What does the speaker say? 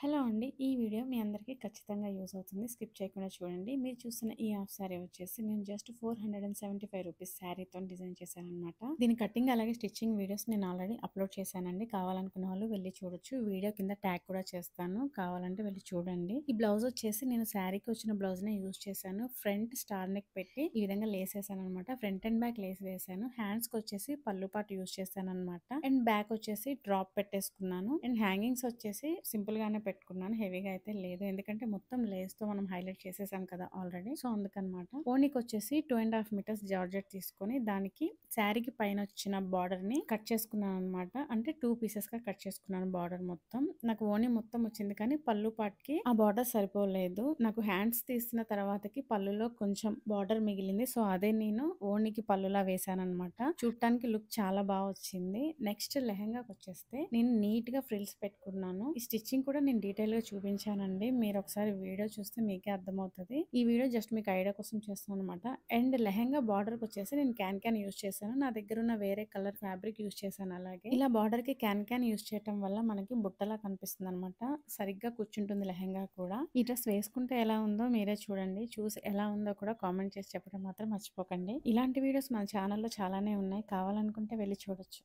Hello అండి. ఈ video మీ అందరికీ ఖచ్చితంగా యూజ్ అవుతుంది. స్కిప్ చేయకుండా చూడండి. మీరు చూస్తున్న ఈ హాఫ్ సారీ వచ్చేసి నేను జస్ట్ 475 రూపీస్ శారీతో డిజైన్ చేశాననమాట. దీని కటింగ్ అలాగే స్టిచ్చింగ్ వీడియోస్ నేను ఆల్రెడీ అప్లోడ్ చేశానండి. కావాలనుకున్న వాళ్ళు వెళ్ళి చూడొచ్చు. వీడియో కింద ట్యాగ్ కూడా చేస్తాను. కావాలంటే వెళ్ళి చూడండి. ఈ బ్లౌజ్ వచ్చేసి నేను శారీకి వచ్చిన బ్లౌజ్ నే యూజ్ చేశాను. ఫ్రంట్ స్టార్ నెక్ పెట్టి ఈ విధంగా లేస్ వేసాను అనమాట. ఫ్రంట్ అండ్ బ్యాక్ లేస్ వేసాను. హ్యాండ్స్ కి వచ్చేసి పళ్ళు పాటు యూజ్ చేశాను అనమాట. అండ్ బ్యాక్ వచ్చేసి డ్రాప్ పెట్టేసుకున్నాను. అండ్ హ్యాంగింగ్స్ వచ్చేసి సింపుల్ గానే పెట్టుకున్నాను. హెవీగా అయితే లేదు. ఎందుకంటే మొత్తం లేస్ తో మనం హైలైట్ చేసేసాం కదా ఆల్రెడీ. సో అందుకనమాట. ఓనికి వచ్చేసి 2.5 మీటర్స్ జార్జెట్ తీసుకొని దానికి శారీకి పైన వచ్చిన బార్డర్ ని కట్ చేసుకున్నాను అనమాట. అంటే 2 పీసెస్ గా కట్ చేసుకున్నాను బార్డర్ మొత్తం. నాకు ఓని మొత్తం వచ్చింది కానీ పళ్ళు పాటుకి ఆ బార్డర్ సరిపోలేదు. నాకు హ్యాండ్స్ తీసిన తర్వాతకి పళ్ళులో కొంచెం బార్డర్ మిగిలింది. సో అదే నేను ఓనికి పళ్ళులా వేసాను అనమాట. చూడటానికి లుక్ చాలా బాగా వచ్చింది. నెక్స్ట్ లెహంగాకి వచ్చేస్తే నేను నీట్ గా ఫ్రిల్స్ పెట్టుకున్నాను. ఈ స్టిచ్చింగ్ కూడా నేను డీటెయిల్ గా చూపించానండి. మీరు ఒకసారి వీడియో చూస్తే మీకే అర్థమవుతుంది. ఈ వీడియో జస్ట్ మీకు ఐడియా కోసం చేస్తాను అనమాట. అండ్ లెహంగా బార్డర్ కి వచ్చేసి నేను క్యాన్ యూజ్ చేశాను. నా దగ్గర ఉన్న వేరే కలర్ ఫ్యాబ్రిక్ యూజ్ చేశాను. అలాగే ఇలా బార్డర్ కి క్యాన్ యూజ్ చేయడం వల్ల మనకి బుట్టలా కనిపిస్తుంది అనమాట. సరిగ్గా కూర్చుంటుంది లెహంగా కూడా. ఈ డ్రెస్ వేసుకుంటే ఎలా ఉందో మీరే చూడండి. చూసి ఎలా ఉందో కూడా కామెంట్ చేసి చెప్పడం మాత్రం మర్చిపోకండి. ఇలాంటి వీడియోస్ మన ఛానల్లో చాలానే ఉన్నాయి. కావాలనుకుంటే వెళ్ళి చూడొచ్చు.